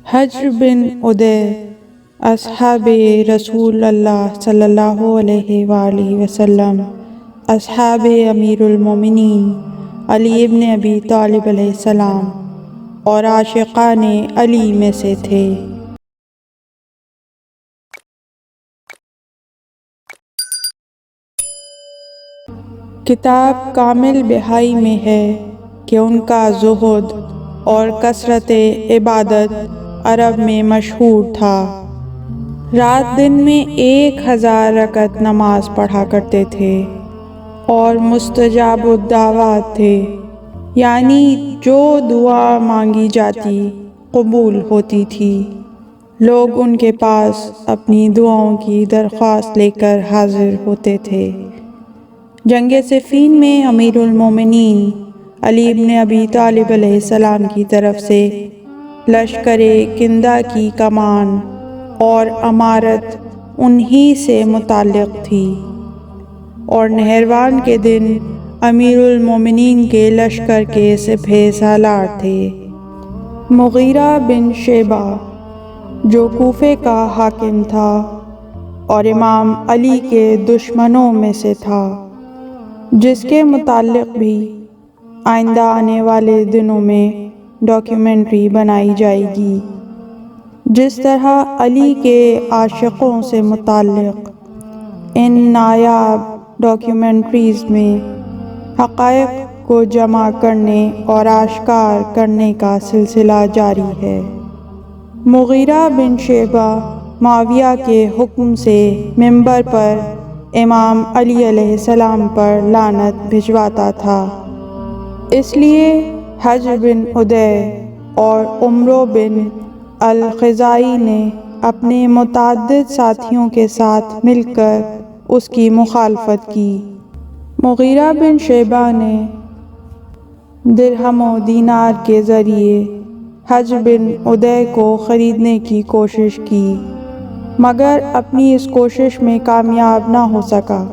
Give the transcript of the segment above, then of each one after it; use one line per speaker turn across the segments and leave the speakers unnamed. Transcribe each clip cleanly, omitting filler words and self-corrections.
حجر بن عدی اصحاب رسول اللہ صلی اللہ علیہ وآلہ وسلم، اصحاب امیر المومنین علی ابن ابی طالب علیہ السلام اور عاشقان علی میں سے تھے۔ کتاب کامل بہائی میں ہے کہ ان کا زہد اور کثرت عبادت عرب میں مشہور تھا۔ رات دن میں 1000 رکعت نماز پڑھا کرتے تھے اور مستجاب الدعوات تھے، یعنی جو دعا مانگی جاتی قبول ہوتی تھی۔ لوگ ان کے پاس اپنی دعاؤں کی درخواست لے کر حاضر ہوتے تھے۔ جنگ صفین میں امیر المومنین علی ابن ابی طالب علیہ السلام کی طرف سے لشکر کندہ کی کمان اور امارت انہی سے متعلق تھی، اور نہروان کے دن امیر المومنین کے لشکر کے سپہ سالار تھے۔ مغیرہ بن شعبہ جو کوفے کا حاکم تھا اور امام علی کے دشمنوں میں سے تھا، جس کے متعلق بھی آئندہ آنے والے دنوں میں ڈاکیومنٹری بنائی جائے گی۔ جس طرح علی کے عاشقوں سے متعلق ان نایاب ڈاکیومنٹریز میں حقائق کو جمع کرنے اور آشکار کرنے کا سلسلہ جاری ہے۔ مغیرہ بن شعبہ معاویہ کے حکم سے منبر پر امام علی علیہ السلام پر لعنت بھجواتا تھا، اس لیے حجر بن عدی اور عمرو بن الخزاعی نے اپنے متعدد ساتھیوں کے ساتھ مل کر اس کی مخالفت کی۔ مغیرہ بن شعبہ نے درہم و دینار کے ذریعے حجر بن عدی کو خریدنے کی کوشش کی، مگر اپنی اس کوشش میں کامیاب نہ ہو سکا۔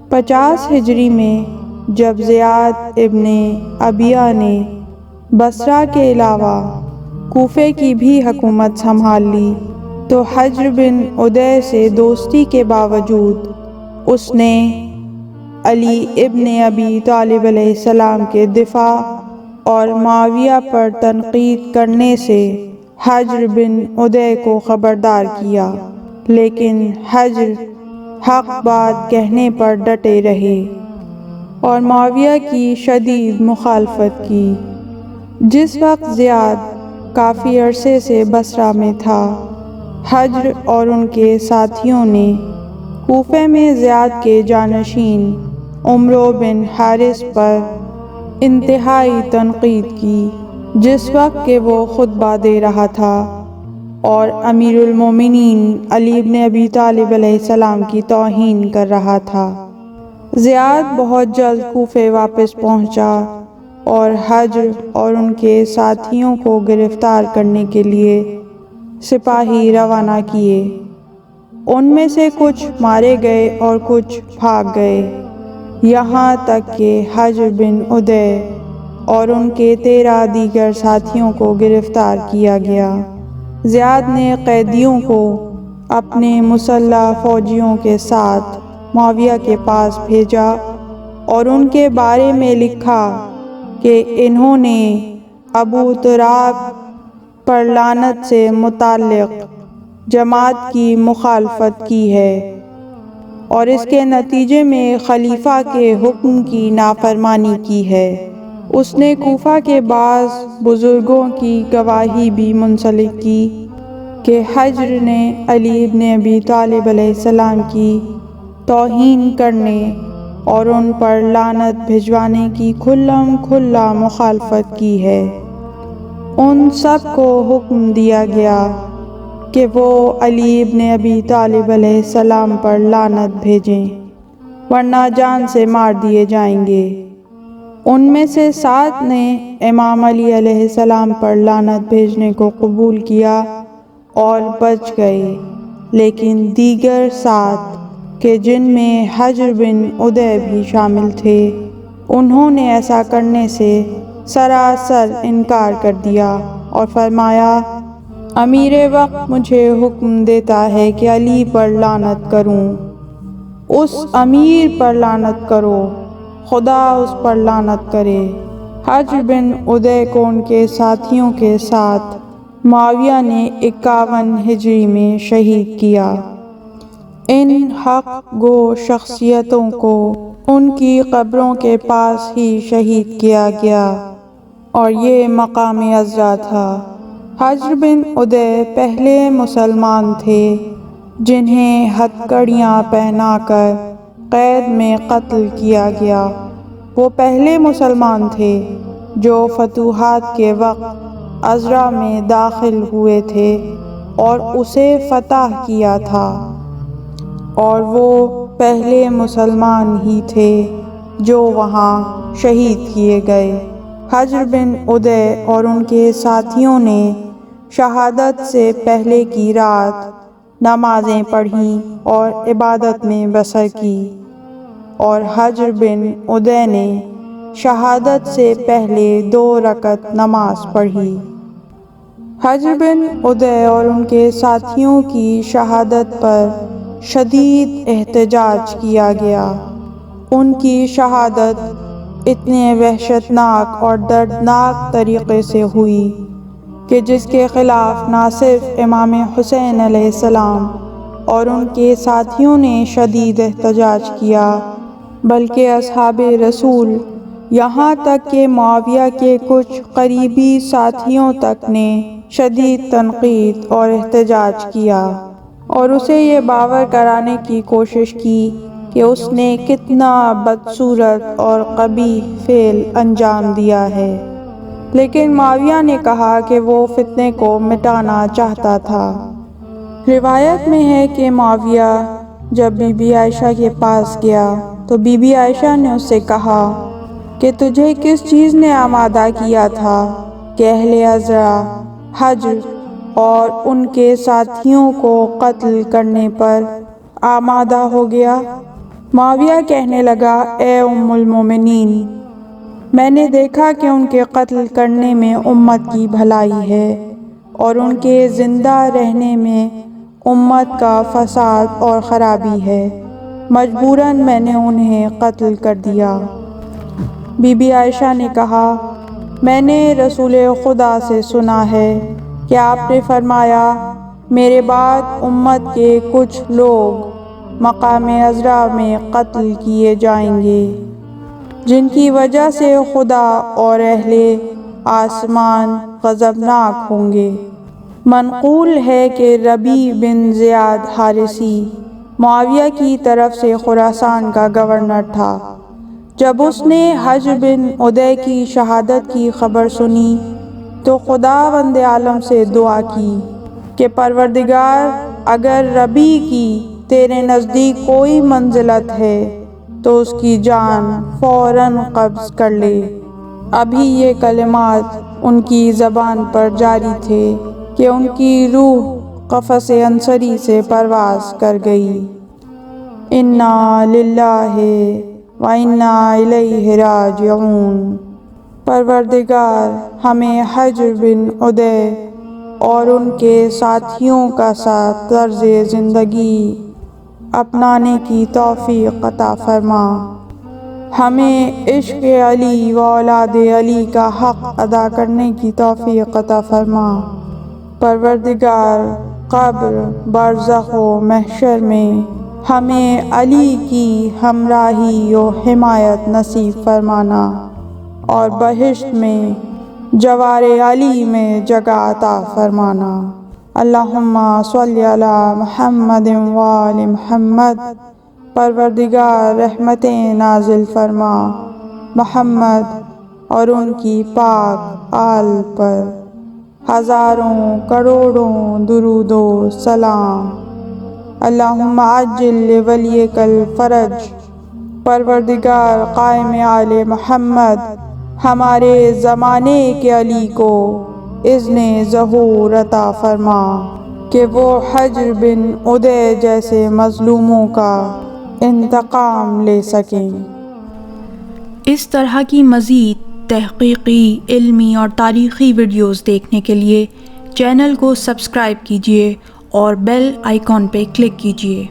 50 ہجری میں جب زیاد ابن ابیہ نے بصرہ کے علاوہ کوفے کی بھی حکومت سنبھال لی تو حجر بن عدی سے دوستی کے باوجود اس نے علی ابن ابی طالب علیہ السلام کے دفاع اور معاویہ پر تنقید کرنے سے حجر بن عدی کو خبردار کیا، لیکن حجر حق بات کہنے پر ڈٹے رہے اور معاویہ کی شدید مخالفت کی۔ جس وقت زیاد کافی عرصے سے بصرہ میں تھا، حجر اور ان کے ساتھیوں نے کوفے میں زیاد کے جانشین عمرو بن حارث پر انتہائی تنقید کی، جس وقت کہ وہ خطبہ دے رہا تھا اور امیر المومنین علی ابن ابی طالب علیہ السلام کی توہین کر رہا تھا۔ زیاد بہت جلد کوفے واپس پہنچا اور حجر اور ان کے ساتھیوں کو گرفتار کرنے کے لیے سپاہی روانہ کیے۔ ان میں سے کچھ مارے گئے اور کچھ بھاگ گئے، یہاں تک کہ حجر بن عدی اور ان کے 13 دیگر ساتھیوں کو گرفتار کیا گیا۔ زیاد نے قیدیوں کو اپنے مسلح فوجیوں کے ساتھ معاویہ کے پاس بھیجا اور ان کے بارے میں لکھا کہ انہوں نے ابو تراب پر لعنت سے متعلق جماعت کی مخالفت کی ہے اور اس کے نتیجے میں خلیفہ کے حکم کی نافرمانی کی ہے۔ اس نے کوفہ کے بعض بزرگوں کی گواہی بھی منسلک کی کہ حجر نے علی ابن ابی طالب علیہ السلام کی توہین کرنے اور ان پر لعنت بھجوانے کی کھلم کھلا مخالفت کی ہے۔ ان سب کو حکم دیا گیا کہ وہ علی ابن ابی طالب علیہ السلام پر لعنت بھیجیں، ورنہ جان سے مار دیے جائیں گے۔ ان میں سے 7 نے امام علی علیہ السلام پر لعنت بھیجنے کو قبول کیا اور بچ گئے، لیکن دیگر 7 کہ جن میں حجر بن عدی بھی شامل تھے، انہوں نے ایسا کرنے سے سراسر انکار کر دیا اور فرمایا امیر وقت مجھے حکم دیتا ہے کہ علی پر لعنت کروں، اس امیر پر لعنت کرو، خدا اس پر لعنت کرے۔ حجر بن ادے کو ان کے ساتھیوں کے ساتھ معاویہ نے 51 ہجری میں شہید کیا۔ ان حق گو شخصیتوں کو ان کی قبروں کے پاس ہی شہید کیا گیا اور یہ مقام عزرا تھا۔ حجر بن ادے پہلے مسلمان تھے جنہیں ہتھکڑیاں پہنا کر قید میں قتل کیا گیا۔ وہ پہلے مسلمان تھے جو فتوحات کے وقت عزرا میں داخل ہوئے تھے اور اسے فتح کیا تھا، اور وہ پہلے مسلمان ہی تھے جو وہاں شہید کیے گئے۔ حجر بن ادے اور ان کے ساتھیوں نے شہادت سے پہلے کی رات نمازیں پڑھیں اور عبادت میں بسر کی، اور حجر بن ادے نے شہادت سے پہلے 2 رکعت نماز پڑھی۔ حجر بن ادے اور ان کے ساتھیوں کی شہادت پر شدید احتجاج کیا گیا۔ ان کی شہادت اتنے وحشتناک اور دردناک طریقے سے ہوئی کہ جس کے خلاف نہ صرف امام حسین علیہ السلام اور ان کے ساتھیوں نے شدید احتجاج کیا، بلکہ اصحاب رسول یہاں تک کہ معاویہ کے کچھ قریبی ساتھیوں تک نے شدید تنقید اور احتجاج کیا اور اسے یہ باور کرانے کی کوشش کی کہ اس نے کتنا بدصورت اور قبیح فعل انجام دیا ہے، لیکن معاویہ نے کہا کہ وہ فتنے کو مٹانا چاہتا تھا۔ روایت میں ہے کہ معاویہ جب بی بی عائشہ کے پاس گیا تو بی بی عائشہ نے اس سے کہا کہ تجھے کس چیز نے آمادہ کیا تھا کہ اہل عزرا حجر اور ان کے ساتھیوں کو قتل کرنے پر آمادہ ہو گیا؟ معاویہ کہنے لگا، اے ام المومنین، میں نے دیکھا کہ ان کے قتل کرنے میں امت کی بھلائی ہے اور ان کے زندہ رہنے میں امت کا فساد اور خرابی ہے، مجبوراً میں نے انہیں قتل کر دیا۔ بی بی عائشہ نے کہا، میں نے رسول خدا سے سنا ہے کہ آپ نے فرمایا، میرے بعد امت کے کچھ لوگ مقام عزرا میں قتل کیے جائیں گے جن کی وجہ سے خدا اور اہل آسمان غضبناک ہوں گے۔ منقول ہے کہ ربیع بن زیاد حارثی معاویہ کی طرف سے خراسان کا گورنر تھا۔ جب اس نے حجر بن ادے کی شہادت کی خبر سنی تو خداوند عالم سے دعا کی کہ پروردگار، اگر ربیع کی تیرے نزدیک کوئی منزلت ہے تو اس کی جان فوراً قبض کر لے۔ ابھی یہ کلمات ان کی زبان پر جاری تھے کہ ان کی روح قفس انصری سے پرواز کر گئی۔ انا للہ و انا الیہ راجعون۔ پروردگار ہمیں حجر بن ادے اور ان کے ساتھیوں کا ساتھ طرز زندگی اپنانے کی توفیق عطا فرما، ہمیں عشق علی و اولاد علی کا حق ادا کرنے کی توفیق عطا فرما۔ پروردگار قبر، برزخ و محشر میں ہمیں علی کی ہمراہی و حمایت نصیب فرمانا اور بہشت میں جوار علی میں جگہ عطا فرمانا۔ اللہم صلی علی محمد و آل محمد۔ پروردگار رحمتیں نازل فرما محمد اور ان کی پاک آل پر ہزاروں کروڑوں درود و سلام۔ اللہم عجل لولیک الفرج۔ پروردگار قائم آل محمد ہمارے زمانے کے علی کو اذن ظہور عطا فرما کہ وہ حجر بن ادے جیسے مظلوموں کا انتقام لے سکیں۔
اس طرح کی مزید تحقیقی، علمی اور تاریخی ویڈیوز دیکھنے کے لیے چینل کو سبسکرائب کیجیے اور بیل آئیکن پہ کلک کیجیے۔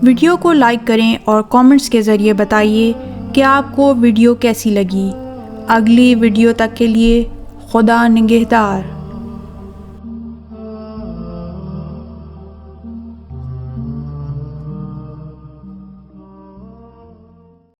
ویڈیو کو لائک کریں اور کامنٹس کے ذریعے بتائیے کہ آپ کو ویڈیو کیسی لگی۔ اگلی ویڈیو تک کے لیے خدا نگہدار۔